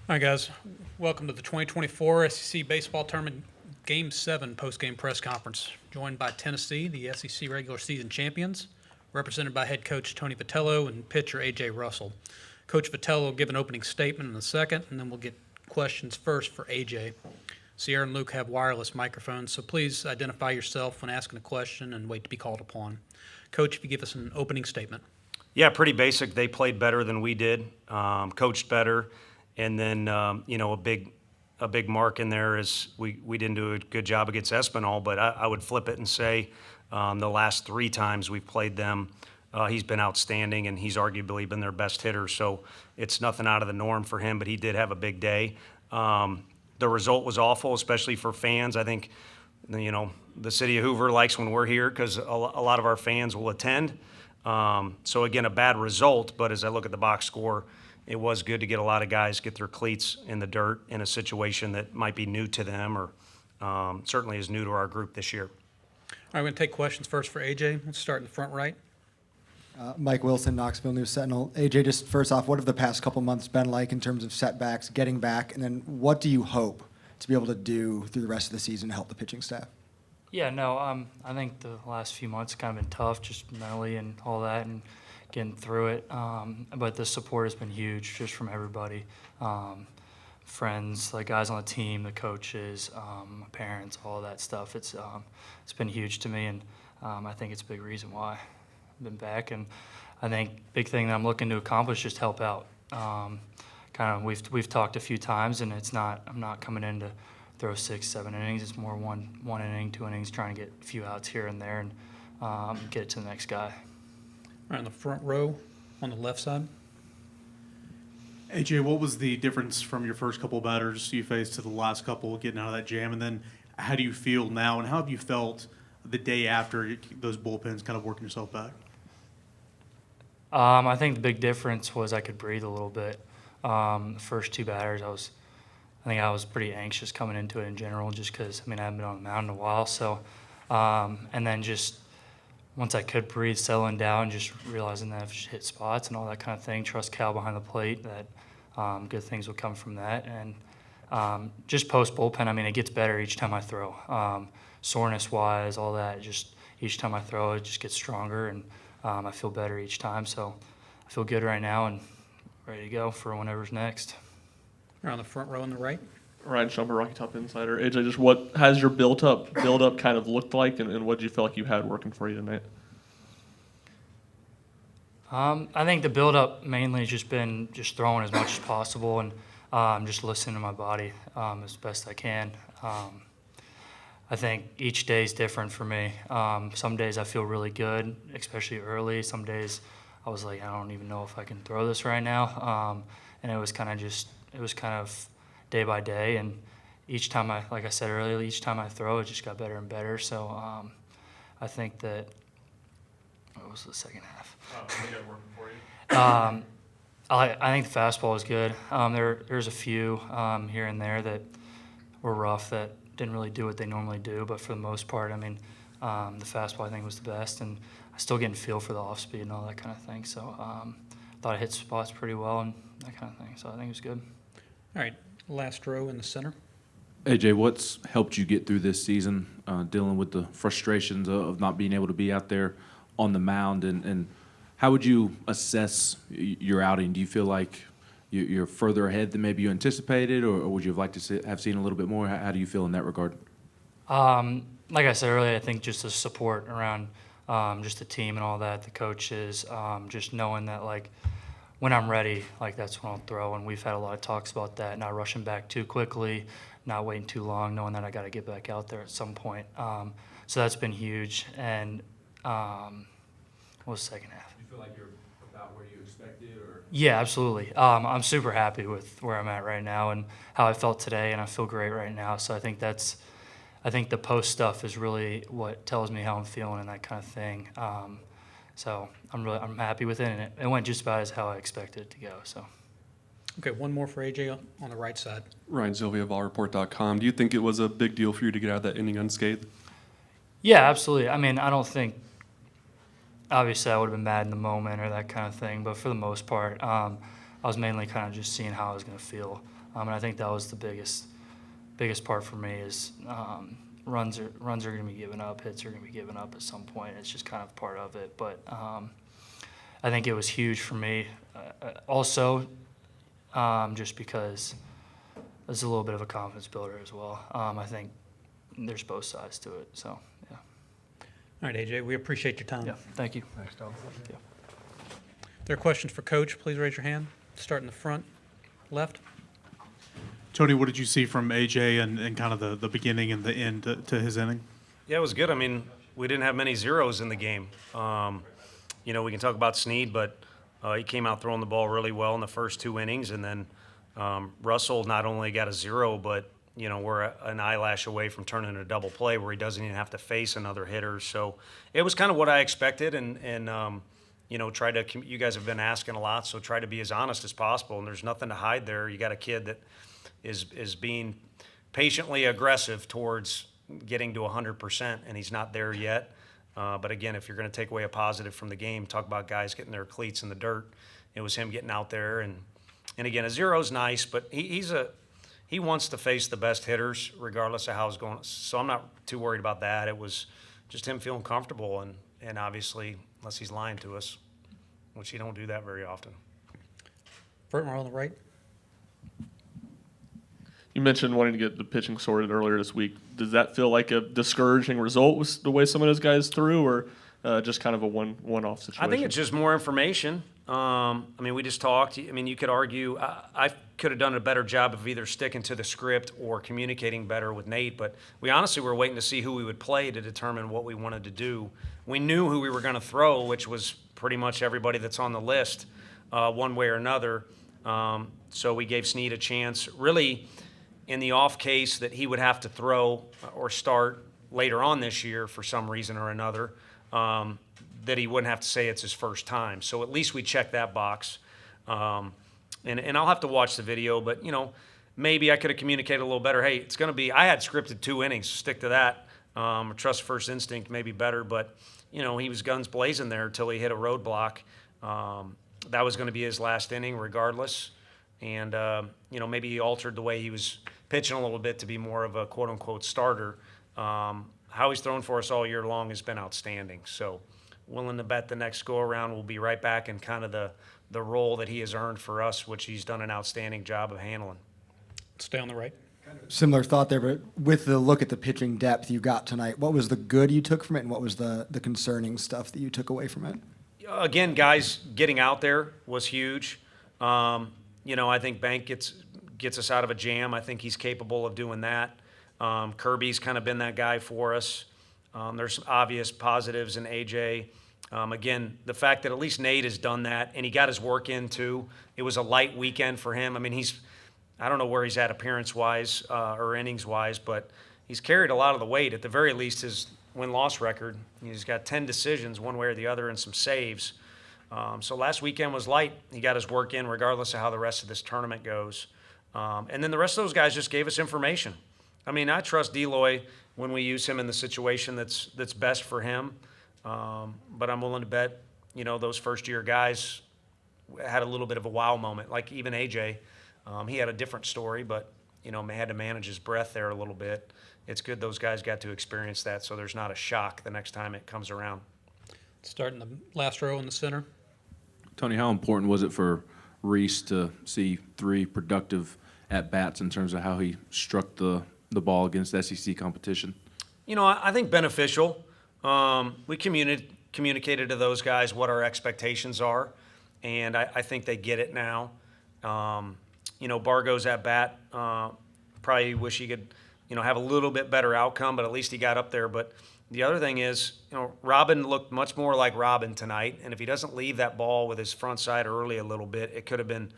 All right, guys. Welcome to the 2024 SEC Baseball Tournament Game 7 post-game press conference. Joined by Tennessee, the SEC regular season champions, represented by head coach Tony Vitello and pitcher A.J. Russell. Coach Vitello will give an opening statement in a second, and then we'll get questions first for A.J. Sierra and Luke have wireless microphones, so please identify yourself when asking a question and wait to be called upon. Coach, if you give us an opening statement. Yeah, pretty basic. They played better than we did, coached better. And then, a big mark in there is we didn't do a good job against Espinal, but I would flip it and say the last 3 times we've played them, he's been outstanding, and he's arguably been their best hitter. So it's nothing out of the norm for him, but he did have a big day. The result was awful, especially for fans. I think, the city of Hoover likes when we're here because a lot of our fans will attend. So, again, a bad result, but as I look at the box score, it was good to get a lot of guys get their cleats in the dirt in a situation that might be new to them or certainly is new to our group this year. All right, we're going to take questions first for A.J. Let's start in the front right. Mike Wilson, Knoxville News Sentinel. AJ, just first off, what have the past couple months been like in terms of setbacks, getting back, and then what do you hope to be able to do through the rest of the season to help the pitching staff? Yeah, no, I think the last few months have kind of been tough, just mentally and all that, and getting through it. But the support has been huge, just from everybody, friends, like guys on the team, the coaches, my parents, all that stuff. It's been huge to me, and I think it's a big reason why I've been back. And I think big thing that I'm looking to accomplish is just help out. We've talked a few times, and I'm not coming in to throw 6, 7 innings. It's more one inning, 2 innings, trying to get a few outs here and there and get it to the next guy. All right, in the front row on the left side. AJ, what was the difference from your first couple of batters you faced to the last couple getting out of that jam? And then how do you feel now, and how have you felt the day after those bullpens kind of working yourself back? I think the big difference was I could breathe a little bit. The first 2 batters, I think I was pretty anxious coming into it in general just because, I haven't been on the mound in a while. So, and then just once I could breathe, settling down, just realizing that I've hit spots and all that kind of thing, trust Cal behind the plate, that good things will come from that. And just post-bullpen, it gets better each time I throw. Soreness-wise, all that, just each time I throw, it just gets stronger, and I feel better each time. So I feel good right now and ready to go for whenever's next. Around the front row on the right. Ryan Shumper, Rocky Top Insider. AJ, just what has your build-up kind of looked like, and what do you feel like you had working for you tonight? I think the build-up mainly has just been just throwing as much as possible and just listening to my body as best I can. I think each day is different for me. Some days I feel really good, especially early. Some days I was like, I don't even know if I can throw this right now. And it was kind of day by day, and each time like I said earlier, each time I throw, it just got better and better. So I think that, what was the second half? I think the fastball is good. There's a few here and there that were rough that didn't really do what they normally do, but for the most part, the fastball I think was the best, and I still getting feel for the off speed and all that kind of thing. So I thought I hit spots pretty well and that kind of thing. So I think it was good. All right, last row in the center. AJ, what's helped you get through this season, dealing with the frustrations of not being able to be out there on the mound, and how would you assess your outing? Do you feel like you're further ahead than maybe you anticipated, or would you have liked to have seen a little bit more? How do you feel in that regard? Like I said earlier, I think just the support around just the team and all that, the coaches, just knowing that, like, when I'm ready, like, that's when I'll throw. And we've had a lot of talks about that, not rushing back too quickly, not waiting too long, knowing that I got to get back out there at some point. So that's been huge. And what was the second half? Do you feel like you're about where you expected? Or? Yeah, absolutely. I'm super happy with where I'm at right now and how I felt today, and I feel great right now. So I think the post stuff is really what tells me how I'm feeling and that kind of thing. So I'm happy with it, and it went just about as how I expected it to go. So. Okay, one more for AJ on the right side. Ryan Sylvia, VolReport.com. Do you think it was a big deal for you to get out of that inning unscathed? Yeah, absolutely. I don't think, obviously I would have been mad in the moment or that kind of thing, but for the most part, I I was mainly kind of just seeing how I was going to feel. And I think that was the biggest part for me is runs are going to be given up, hits are going to be given up at some point. It's just kind of part of it. But I think it was huge for me. Also, just because it's a little bit of a confidence builder as well. I think there's both sides to it. So, yeah. All right, AJ, we appreciate your time. Yeah, thank you. Thanks, Tom. Yeah. If there are questions for Coach, please raise your hand. Start in the front left. Tony, what did you see from AJ and kind of the beginning and the end to his inning? Yeah, it was good. I mean, we didn't have many zeros in the game. We can talk about Snead, but he came out throwing the ball really well in the first 2 innings, and then Russell not only got a 0, but we're an eyelash away from turning a double play where he doesn't even have to face another hitter. So it was kind of what I expected, and try to. You guys have been asking a lot, so try to be as honest as possible. And there's nothing to hide there. You got a kid that is being patiently aggressive towards getting to 100%, and he's not there yet. But again, if you're going to take away a positive from the game, talk about guys getting their cleats in the dirt. It was him getting out there, and again, a 0's nice, but he wants to face the best hitters regardless of how it's going. So I'm not too worried about that. It was just him feeling comfortable, and obviously, unless he's lying to us, which he don't do that very often. Burtmore on the right. You mentioned wanting to get the pitching sorted earlier this week. Does that feel like a discouraging result with the way some of those guys threw, or just kind of a one-off situation? I think it's just more information. We just talked. You could argue I could have done a better job of either sticking to the script or communicating better with Nate, but we honestly were waiting to see who we would play to determine what we wanted to do. We knew who we were going to throw, which was pretty much everybody that's on the list one way or another. So we gave Snead a chance. Really, in the off case that he would have to throw or start later on this year for some reason or another, that he wouldn't have to say it's his first time. So at least we checked that box. And I'll have to watch the video, but, maybe I could have communicated a little better. Hey, it's going to be – I had scripted 2 innings. Stick to that. Trust first instinct maybe better, but, he was guns blazing there until he hit a roadblock. That was going to be his last inning regardless. And, maybe he altered the way he was pitching a little bit to be more of a quote-unquote starter. How he's thrown for us all year long has been outstanding. So willing to bet the next go-around we'll be right back in kind of the role that he has earned for us, which he's done an outstanding job of handling. Stay on the right. Similar thought there, but with the look at the pitching depth you got tonight, what was the good you took from it, and what was the concerning stuff that you took away from it? Again, guys getting out there was huge. I think Bank gets us out of a jam. I think he's capable of doing that. Kirby's kind of been that guy for us. There's some obvious positives in AJ. Again, the fact that at least Nate has done that, and he got his work in too. It was a light weekend for him. I don't know where he's at appearance-wise or innings-wise, but he's carried a lot of the weight. At the very least, his win-loss record, he's got 10 decisions one way or the other and some saves. So last weekend was light. He got his work in regardless of how the rest of this tournament goes. And then the rest of those guys just gave us information. I trust Deloy when we use him in the situation that's best for him. But I'm willing to bet, those first-year guys had a little bit of a wow moment. Like even AJ, he had a different story, but, had to manage his breath there a little bit. It's good those guys got to experience that so there's not a shock the next time it comes around. Start in the last row in the center. Tony, how important was it for Reese to see 3 productive at-bats in terms of how he struck the ball against SEC competition? I think beneficial. We communicated to those guys what our expectations are, and I think they get it now. Bargo's at-bat, probably wish he could, have a little bit better outcome, but at least he got up there. But the other thing is, Robin looked much more like Robin tonight, and if he doesn't leave that ball with his front side early a little bit, it could have been,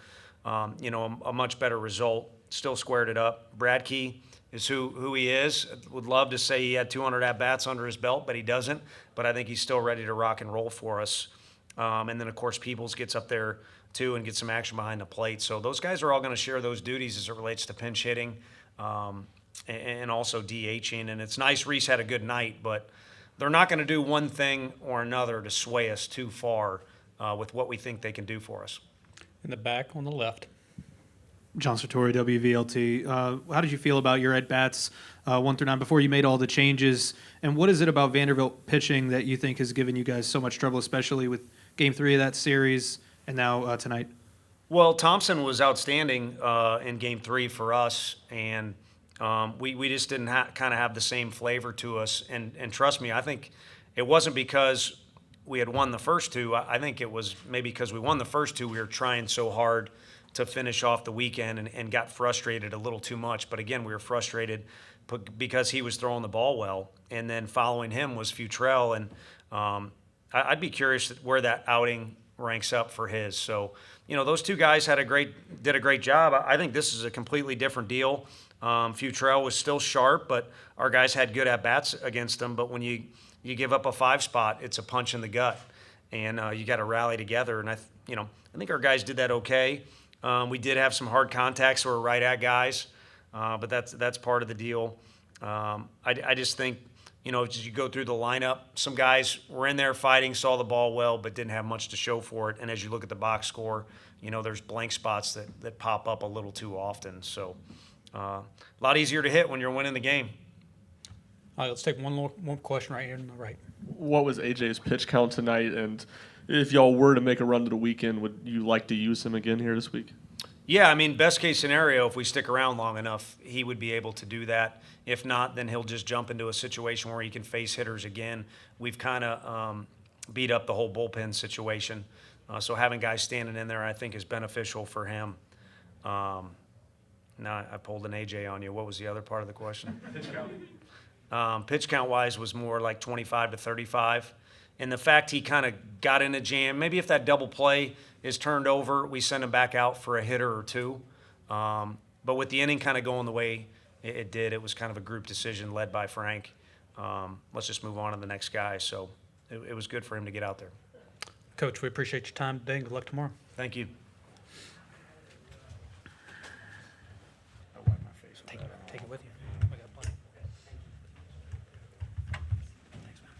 a much better result. Still squared it up. Bradkey is who he is. Would love to say he had 200 at-bats under his belt, but he doesn't. But I think he's still ready to rock and roll for us. And then, of course, Peebles gets up there, too, and gets some action behind the plate. So those guys are all going to share those duties as it relates to pinch hitting and also DHing. And it's nice Reese had a good night, but they're not going to do one thing or another to sway us too far with what we think they can do for us. In the back on the left. John Sartori, WVLT. How did you feel about your at-bats 1 through 9 before you made all the changes? And what is it about Vanderbilt pitching that you think has given you guys so much trouble, especially with Game 3 of that series and now tonight? Well, Thompson was outstanding in Game 3 for us, and we just didn't kind of have the same flavor to us. And trust me, I think it wasn't because we had won the first two. I think it was maybe because we won the first two, we were trying so hard to finish off the weekend and got frustrated a little too much. But again, we were frustrated because he was throwing the ball well, and then following him was Futrell, and I'd be curious where that outing ranks up for his. So, those two guys did a great job. I think this is a completely different deal. Futrell was still sharp, but our guys had good at bats against him. But when you give up a 5 spot, it's a punch in the gut, and you got to rally together. And I think our guys did that okay. We did have some hard contacts who were right at guys, but that's part of the deal. I just think, as you go through the lineup, some guys were in there fighting, saw the ball well, but didn't have much to show for it. And as you look at the box score, there's blank spots that pop up a little too often. So a lot easier to hit when you're winning the game. All right, let's take one more question right here on the right. What was AJ's pitch count tonight? And if y'all were to make a run to the weekend, would you like to use him again here this week? Yeah, best case scenario, if we stick around long enough, he would be able to do that. If not, then he'll just jump into a situation where he can face hitters again. We've kind of beat up the whole bullpen situation. So having guys standing in there, I think, is beneficial for him. Now I pulled an AJ on you. What was the other part of the question? Pitch count. Pitch count-wise was more like 25 to 35. And the fact he kind of got in a jam, maybe if that double play is turned over, we send him back out for a hitter or two. But with the inning kind of going the way it did, it was kind of a group decision led by Frank. Let's just move on to the next guy. So it was good for him to get out there. Coach, we appreciate your time today, and good luck tomorrow. Thank you. Take it with you.